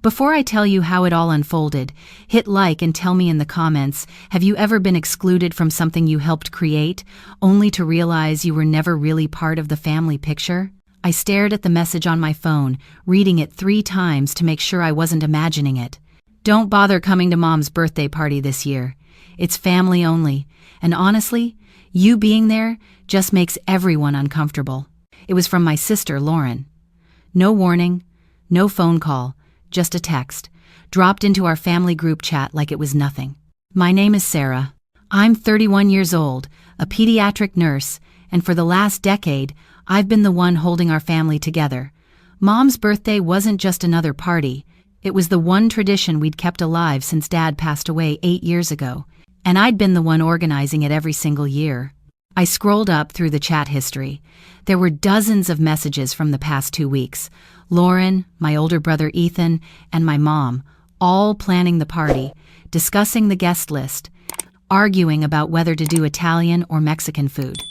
Before I tell you how it all unfolded, hit like and tell me in the comments, have you ever been excluded from something you helped create, only to realize you were never really part of the family picture? I stared at the message on my phone, reading it 3 times to make sure I wasn't imagining it. Don't bother coming to Mom's birthday party this year. It's family only, and honestly, you being there just makes everyone uncomfortable. It was from my sister, Lauren. No warning, no phone call. Just a text, dropped into our family group chat like it was nothing. My name is Sarah. I'm 31 years old, a pediatric nurse, and for the last decade, I've been the one holding our family together. Mom's birthday wasn't just another party. It was the one tradition we'd kept alive since Dad passed away 8 years ago, and I'd been the one organizing it every single year. I scrolled up through the chat history. There were dozens of messages from the past 2 weeks. Lauren, my older brother Ethan, and my mom, all planning the party, discussing the guest list, arguing about whether to do Italian or Mexican food,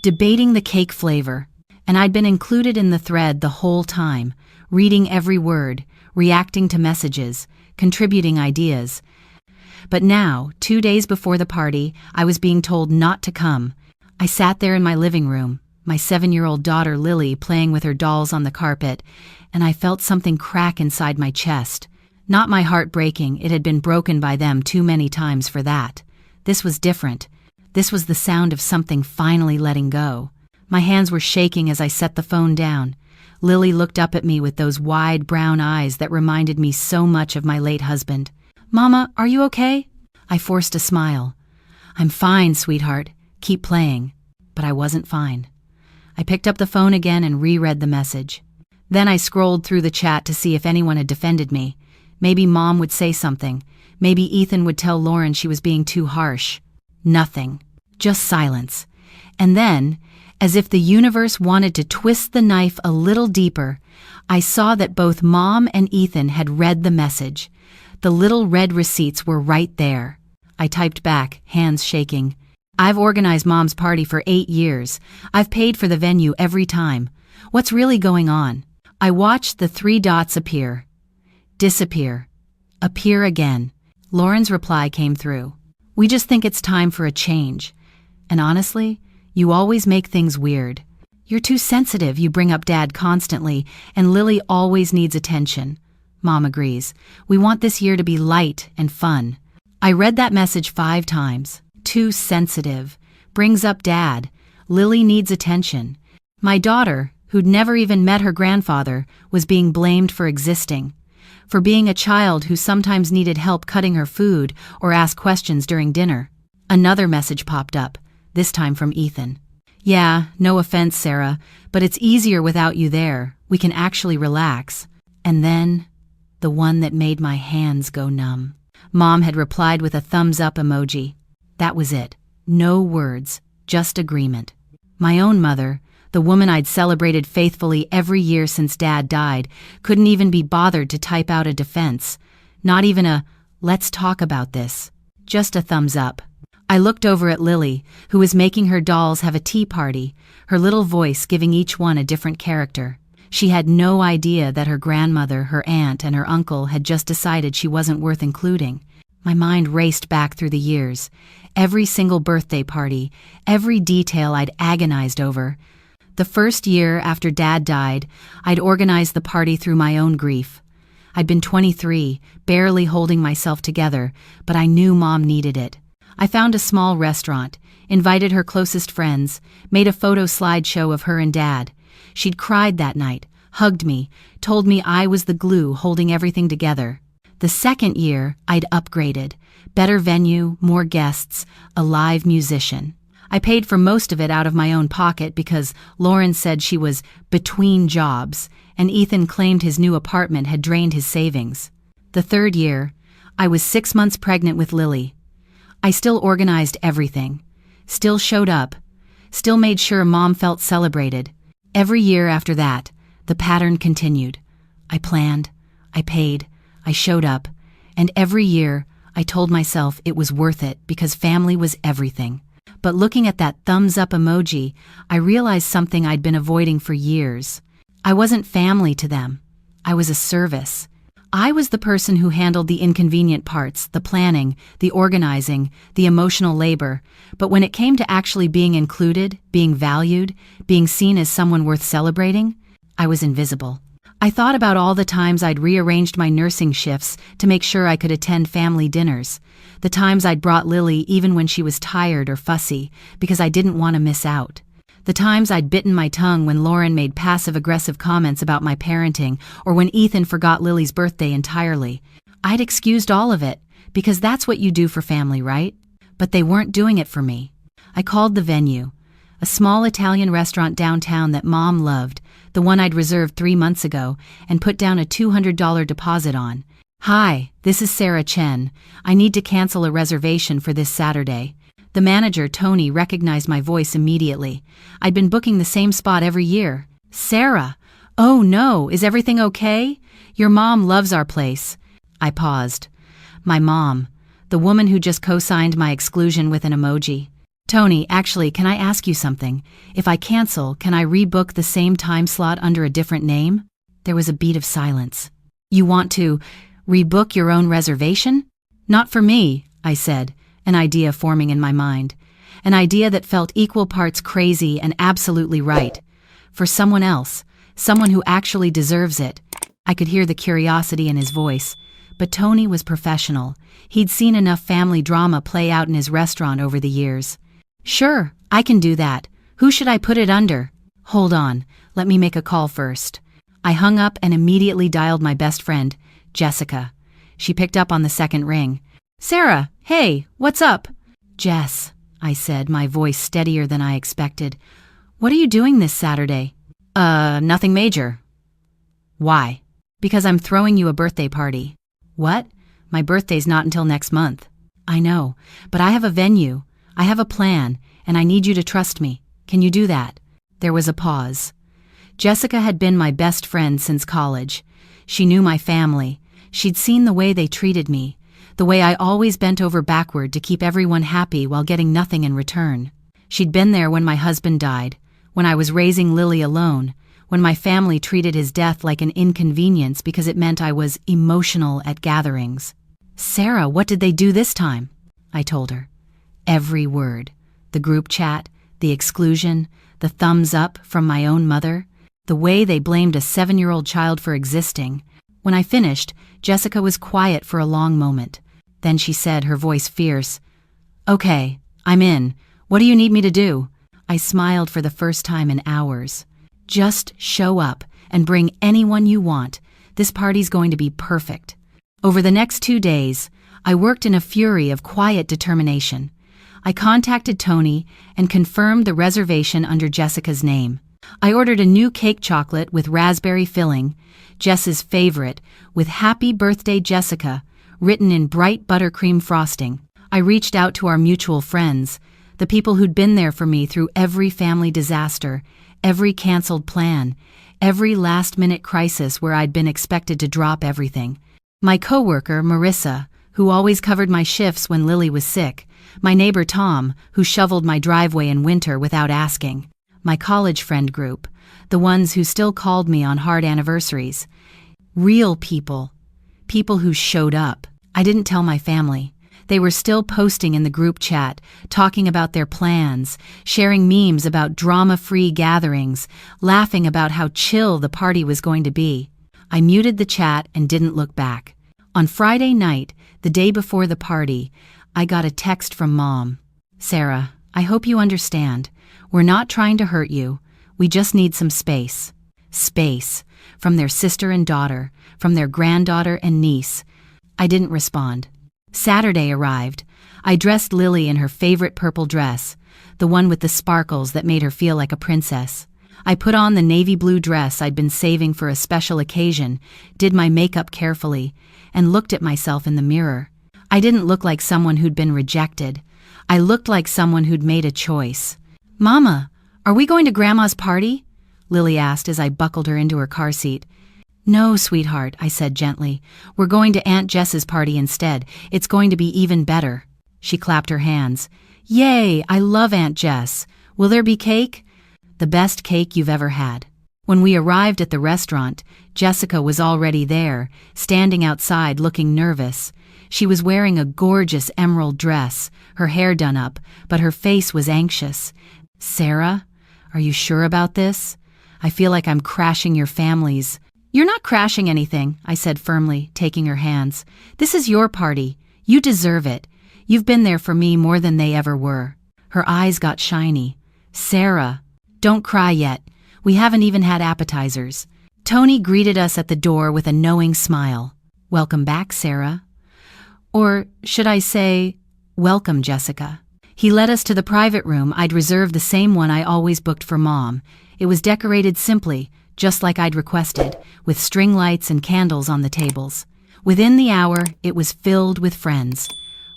debating the cake flavor, and I'd been included in the thread the whole time, reading every word, reacting to messages, contributing ideas. But now, 2 days before the party, I was being told not to come. I sat there in my living room, my 7-year-old daughter Lily playing with her dolls on the carpet, and I felt something crack inside my chest. Not my heart breaking, it had been broken by them too many times for that. This was different. This was the sound of something finally letting go. My hands were shaking as I set the phone down. Lily looked up at me with those wide brown eyes that reminded me so much of my late husband. "Mama, are you okay?" I forced a smile. "I'm fine, sweetheart. Keep playing." But I wasn't fine. I picked up the phone again and reread the message. Then I scrolled through the chat to see if anyone had defended me. Maybe Mom would say something. Maybe Ethan would tell Lauren she was being too harsh. Nothing. Just silence. And then, as if the universe wanted to twist the knife a little deeper, I saw that both Mom and Ethan had read the message. The little red receipts were right there. I typed back, hands shaking. "I've organized Mom's party for 8 years. I've paid for the venue every time. What's really going on?" I watched the 3 dots appear, disappear, appear again. Lauren's reply came through. "We just think it's time for a change. And honestly, you always make things weird. You're too sensitive, you bring up Dad constantly, and Lily always needs attention." Mom agrees. "We want this year to be light and fun." I read that message 5 times. Too sensitive. Brings up Dad. Lily needs attention. My daughter, who'd never even met her grandfather, was being blamed for existing. For being a child who sometimes needed help cutting her food or asked questions during dinner. Another message popped up, this time from Ethan. "Yeah, no offense, Sarah, but it's easier without you there. We can actually relax." And then, the one that made my hands go numb. Mom had replied with a thumbs up emoji. That was it. No words, just agreement. My own mother, the woman I'd celebrated faithfully every year since Dad died, couldn't even be bothered to type out a defense. Not even a, "let's talk about this." Just a thumbs up. I looked over at Lily, who was making her dolls have a tea party, her little voice giving each one a different character. She had no idea that her grandmother, her aunt, and her uncle had just decided she wasn't worth including. My mind raced back through the years. Every single birthday party, every detail I'd agonized over. The first year after Dad died, I'd organized the party through my own grief. I'd been 23, barely holding myself together, but I knew Mom needed it. I found a small restaurant, invited her closest friends, made a photo slideshow of her and Dad. She'd cried that night, hugged me, told me I was the glue holding everything together. The second year, I'd upgraded. Better venue, more guests, a live musician. I paid for most of it out of my own pocket because Lauren said she was between jobs, and Ethan claimed his new apartment had drained his savings. The third year, I was 6 months pregnant with Lily. I still organized everything, still showed up, still made sure Mom felt celebrated. Every year after that, the pattern continued. I planned, I paid, I showed up, and every year I told myself it was worth it because family was everything. But looking at that thumbs up emoji, I realized something I'd been avoiding for years. I wasn't family to them. I was a service. I was the person who handled the inconvenient parts, the planning, the organizing, the emotional labor, but when it came to actually being included, being valued, being seen as someone worth celebrating, I was invisible. I thought about all the times I'd rearranged my nursing shifts to make sure I could attend family dinners, the times I'd brought Lily even when she was tired or fussy because I didn't want to miss out. The times I'd bitten my tongue when Lauren made passive-aggressive comments about my parenting or when Ethan forgot Lily's birthday entirely. I'd excused all of it, because that's what you do for family, right? But they weren't doing it for me. I called the venue, a small Italian restaurant downtown that Mom loved, the one I'd reserved 3 months ago, and put down a $200 deposit on. "Hi, this is Sarah Chen. I need to cancel a reservation for this Saturday." The manager, Tony, recognized my voice immediately. I'd been booking the same spot every year. "Sarah! Oh no, is everything okay? Your mom loves our place." I paused. My mom, the woman who just co-signed my exclusion with an emoji. "Tony, actually, can I ask you something? If I cancel, can I rebook the same time slot under a different name?" There was a beat of silence. "You want to rebook your own reservation?" "Not for me," I said, an idea forming in my mind. An idea that felt equal parts crazy and absolutely right. For someone else, someone who actually deserves it. I could hear the curiosity in his voice. But Tony was professional. He'd seen enough family drama play out in his restaurant over the years. "Sure, I can do that. Who should I put it under?" "Hold on, let me make a call first." I hung up and immediately dialed my best friend, Jessica. She picked up on the second ring. "Sarah, hey, what's up?" "Jess," I said, my voice steadier than I expected. "What are you doing this Saturday?" Nothing major." "Why?" "Because I'm throwing you a birthday party." "What? My birthday's not until next month." "I know, but I have a venue. I have a plan, and I need you to trust me. Can you do that?" There was a pause. Jessica had been my best friend since college. She knew my family. She'd seen the way they treated me, the way I always bent over backward to keep everyone happy while getting nothing in return. She'd been there when my husband died, when I was raising Lily alone, when my family treated his death like an inconvenience because it meant I was emotional at gatherings. "Sarah, what did they do this time?" I told her. Every word. The group chat, the exclusion, the thumbs up from my own mother, the way they blamed a 7-year-old child for existing. When I finished, Jessica was quiet for a long moment. Then she said, her voice fierce, "Okay, I'm in. What do you need me to do?" I smiled for the first time in hours. "Just show up and bring anyone you want. This party's going to be perfect." Over the next 2 days, I worked in a fury of quiet determination. I contacted Tony and confirmed the reservation under Jessica's name. I ordered a new cake chocolate with raspberry filling, Jess's favorite, with "Happy Birthday, Jessica," written in bright buttercream frosting. I reached out to our mutual friends, the people who'd been there for me through every family disaster, every canceled plan, every last-minute crisis where I'd been expected to drop everything. My coworker, Marissa, who always covered my shifts when Lily was sick, my neighbor Tom, who shoveled my driveway in winter without asking, my college friend group, the ones who still called me on hard anniversaries. Real people. People who showed up. I didn't tell my family. They were still posting in the group chat, talking about their plans, sharing memes about drama-free gatherings, laughing about how chill the party was going to be. I muted the chat and didn't look back. On Friday night, the day before the party, I got a text from Mom. "Sarah, I hope you understand. We're not trying to hurt you. We just need some space." Space. From their sister and daughter, from their granddaughter and niece. I didn't respond. Saturday arrived. I dressed Lily in her favorite purple dress, the one with the sparkles that made her feel like a princess. I put on the navy blue dress I'd been saving for a special occasion, did my makeup carefully, and looked at myself in the mirror. I didn't look like someone who'd been rejected. I looked like someone who'd made a choice. "Mama, are we going to Grandma's party?" Lily asked as I buckled her into her car seat. "No, sweetheart," I said gently. "We're going to Aunt Jess's party instead. It's going to be even better." She clapped her hands. "Yay, I love Aunt Jess. Will there be cake?" "The best cake you've ever had." When we arrived at the restaurant, Jessica was already there, standing outside looking nervous. She was wearing a gorgeous emerald dress, her hair done up, but her face was anxious. "Sarah, are you sure about this? I feel like I'm crashing your family's." "You're not crashing anything," I said firmly, taking her hands. "This is your party. You deserve it. You've been there for me more than they ever were." Her eyes got shiny. "Sarah, don't cry yet. We haven't even had appetizers." Tony greeted us at the door with a knowing smile. "Welcome back, Sarah." Or should I say, "Welcome, Jessica." He led us to the private room I'd reserved, the same one I always booked for Mom. It was decorated simply, just like I'd requested, with string lights and candles on the tables. Within the hour, it was filled with friends.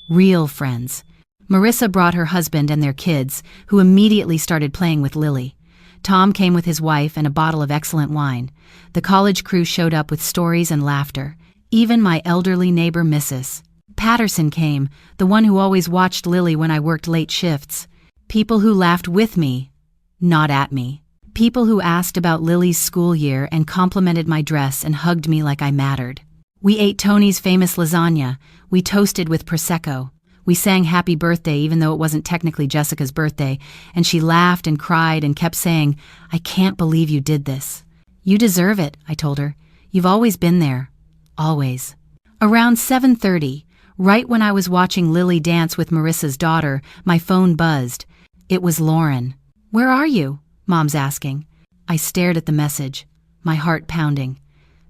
Real friends. Marissa brought her husband and their kids, who immediately started playing with Lily. Tom came with his wife and a bottle of excellent wine. The college crew showed up with stories and laughter. Even my elderly neighbor Mrs. Patterson came, the one who always watched Lily when I worked late shifts. People who laughed with me, not at me. People who asked about Lily's school year and complimented my dress and hugged me like I mattered. We ate Tony's famous lasagna. We toasted with Prosecco. We sang happy birthday even though it wasn't technically Jessica's birthday, and she laughed and cried and kept saying, "I can't believe you did this." "You deserve it," I told her. "You've always been there. Always." Around 7:30, right when I was watching Lily dance with Marissa's daughter, my phone buzzed. It was Lauren. "Where are you?" Mom's asking. I stared at the message, my heart pounding.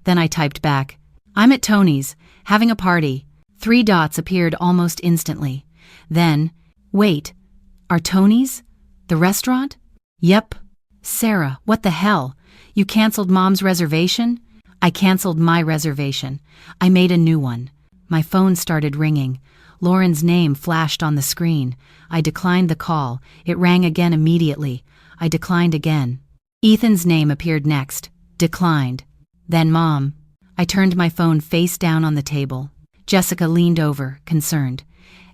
Then I typed back, "I'm at Tony's, having a party." 3 dots appeared almost instantly. Then, "Wait, are Tony's? The restaurant?" "Yep." "Sarah, what the hell? You canceled Mom's reservation?" "I canceled my reservation. I made a new one." My phone started ringing. Lauren's name flashed on the screen. I declined the call. It rang again immediately. I declined again. Ethan's name appeared next. Declined. Then Mom. I turned my phone face down on the table. Jessica leaned over, concerned.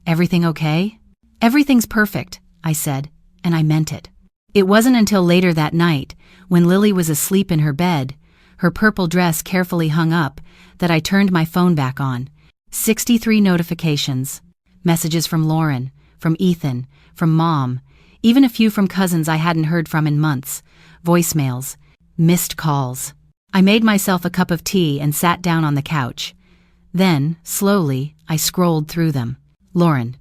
"Everything okay?" "Everything's perfect," I said, and I meant it. It wasn't until later that night, when Lily was asleep in her bed, her purple dress carefully hung up, that I turned my phone back on. 63 notifications. Messages from Lauren, from Ethan, from Mom, even a few from cousins I hadn't heard from in months. Voicemails. Missed calls. I made myself a cup of tea and sat down on the couch. Then, slowly, I scrolled through them. Lauren.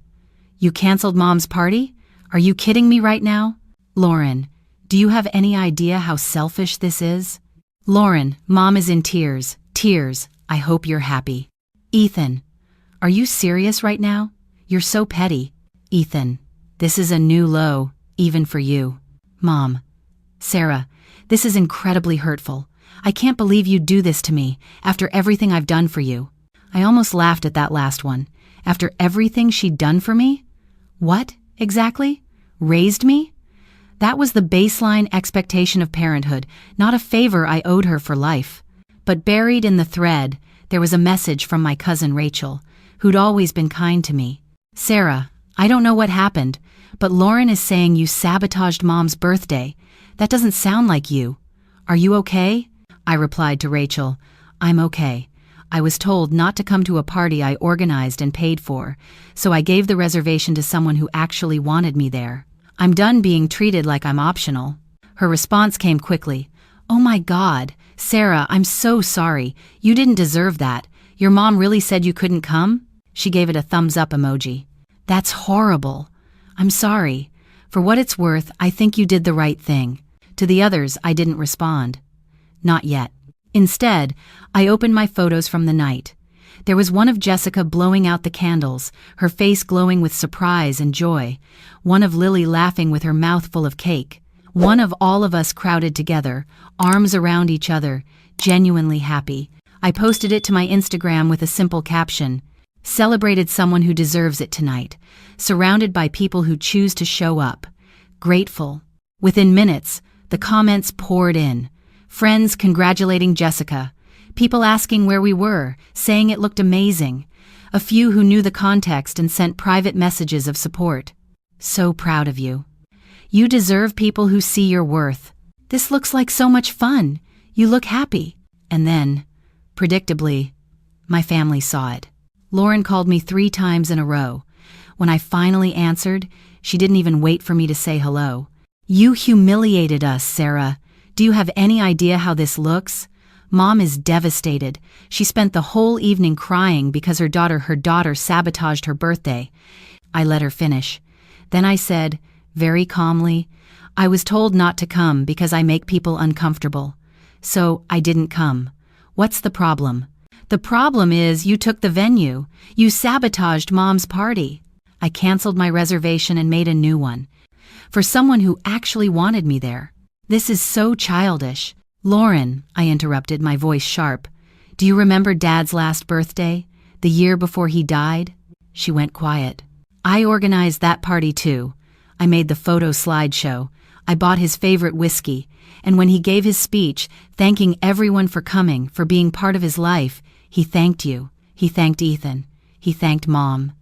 "You canceled Mom's party? Are you kidding me right now?" Lauren. "Do you have any idea how selfish this is?" Lauren. "Mom is in tears. Tears. I hope you're happy." Ethan. "Are you serious right now? You're so petty." Ethan. "This is a new low, even for you." Mom. "Sarah, this is incredibly hurtful. I can't believe you'd do this to me, after everything I've done for you." I almost laughed at that last one. After everything she'd done for me? What, exactly? Raised me? That was the baseline expectation of parenthood, not a favor I owed her for life. But buried in the thread, there was a message from my cousin Rachel, who'd always been kind to me. "Sarah, I don't know what happened, but Lauren is saying you sabotaged Mom's birthday. That doesn't sound like you. Are you okay?" I replied to Rachel, "I'm okay. I was told not to come to a party I organized and paid for, so I gave the reservation to someone who actually wanted me there. I'm done being treated like I'm optional." Her response came quickly. "Oh my God, Sarah, I'm so sorry. You didn't deserve that. Your mom really said you couldn't come?" She gave it a thumbs up emoji. "That's horrible. I'm sorry. For what it's worth, I think you did the right thing." To the others, I didn't respond. Not yet. Instead, I opened my photos from the night. There was one of Jessica blowing out the candles, her face glowing with surprise and joy. One of Lily laughing with her mouth full of cake. One of all of us crowded together, arms around each other, genuinely happy. I posted it to my Instagram with a simple caption. "Celebrated someone who deserves it tonight. Surrounded by people who choose to show up. Grateful." Within minutes, the comments poured in. Friends congratulating Jessica. People asking where we were, saying it looked amazing. A few who knew the context and sent private messages of support. "So proud of you. You deserve people who see your worth." This looks like so much fun. You look happy. And then, predictably, my family saw it. Lauren called me 3 times in a row. When I finally answered, she didn't even wait for me to say hello. You humiliated us, Sarah. Do you have any idea how this looks? Mom is devastated. She spent the whole evening crying because her daughter sabotaged her birthday. I let her finish. Then I said, very calmly, I was told not to come because I make people uncomfortable. So I didn't come. What's the problem? The problem is you took the venue. You sabotaged Mom's party. I canceled my reservation and made a new one. For someone who actually wanted me there. This is so childish. Lauren, I interrupted, my voice sharp. Do you remember Dad's last birthday? The year before he died? She went quiet. I organized that party too. I made the photo slideshow. I bought his favorite whiskey. And when he gave his speech, thanking everyone for coming, for being part of his life, he thanked you. He thanked Ethan. He thanked Mom.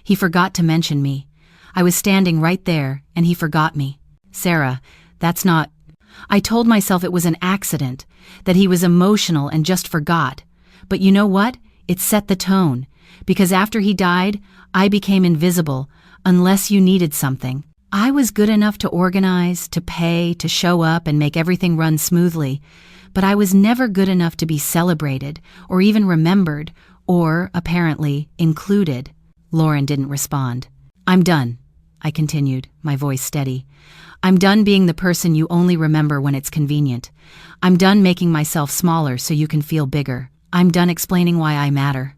He forgot to mention me. I was standing right there, and he forgot me. Sarah, that's not... I told myself it was an accident, that he was emotional and just forgot. But you know what? It set the tone. Because after he died, I became invisible, unless you needed something. I was good enough to organize, to pay, to show up and make everything run smoothly. But I was never good enough to be celebrated, or even remembered, or, apparently, included. Lauren didn't respond. I'm done, I continued, my voice steady. I'm done being the person you only remember when it's convenient. I'm done making myself smaller so you can feel bigger. I'm done explaining why I matter.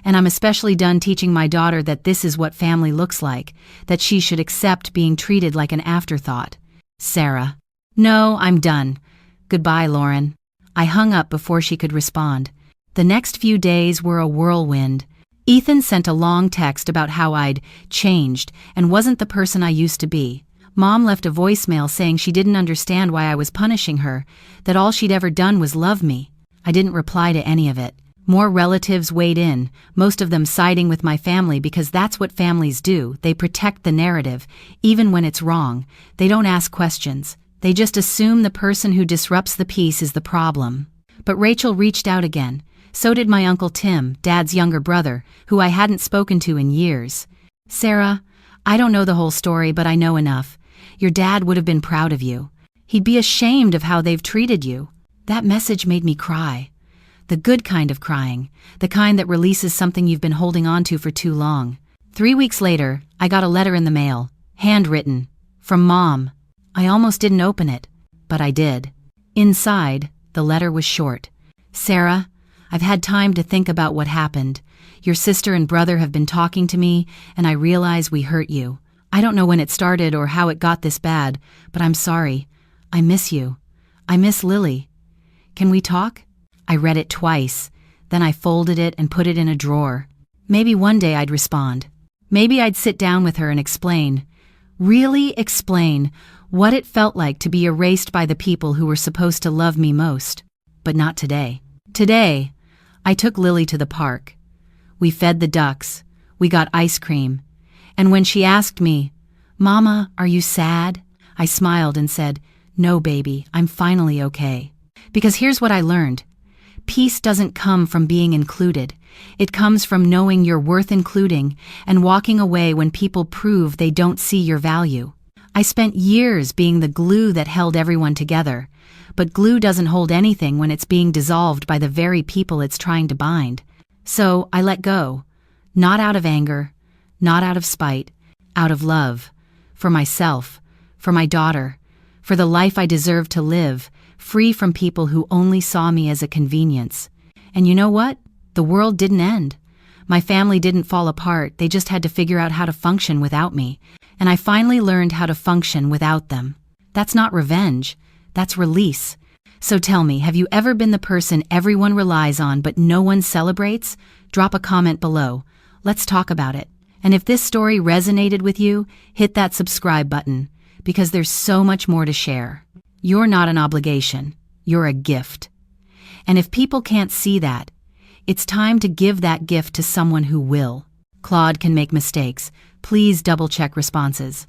And I'm especially done teaching my daughter that this is what family looks like, that she should accept being treated like an afterthought. Sarah. No, I'm done. Goodbye, Lauren. I hung up before she could respond. The next few days were a whirlwind. Ethan sent a long text about how I'd changed and wasn't the person I used to be. Mom left a voicemail saying she didn't understand why I was punishing her, that all she'd ever done was love me. I didn't reply to any of it. More relatives weighed in, most of them siding with my family because that's what families do. They protect the narrative, even when it's wrong. They don't ask questions. They just assume the person who disrupts the peace is the problem. But Rachel reached out again. So did my Uncle Tim, Dad's younger brother, who I hadn't spoken to in years. Sarah, I don't know the whole story, but I know enough. Your dad would have been proud of you. He'd be ashamed of how they've treated you. That message made me cry. The good kind of crying, the kind that releases something you've been holding on to for too long. 3 weeks later, I got a letter in the mail, handwritten, from Mom. I almost didn't open it, but I did. Inside, the letter was short. Sarah, I've had time to think about what happened. Your sister and brother have been talking to me, and I realize we hurt you. I don't know when it started or how it got this bad, but I'm sorry. I miss you. I miss Lily. Can we talk? I read it twice. Then I folded it and put it in a drawer. Maybe one day I'd respond. Maybe I'd sit down with her and explain, really explain, what it felt like to be erased by the people who were supposed to love me most. But not today. Today, I took Lily to the park. We fed the ducks. We got ice cream. And when she asked me, Mama, are you sad? I smiled and said, No, baby, I'm finally okay. Because here's what I learned. Peace doesn't come from being included. It comes from knowing you're worth including and walking away when people prove they don't see your value. I spent years being the glue that held everyone together, but glue doesn't hold anything when it's being dissolved by the very people it's trying to bind. So I let go, not out of anger, not out of spite, out of love, for myself, for my daughter, for the life I deserve to live, free from people who only saw me as a convenience. And you know what? The world didn't end. My family didn't fall apart, they just had to figure out how to function without me. And I finally learned how to function without them. That's not revenge, that's release. So tell me, have you ever been the person everyone relies on but no one celebrates? Drop a comment below. Let's talk about it. And if this story resonated with you, hit that subscribe button, because there's so much more to share. You're not an obligation, you're a gift. And if people can't see that, it's time to give that gift to someone who will. Claude can make mistakes. Please double-check responses.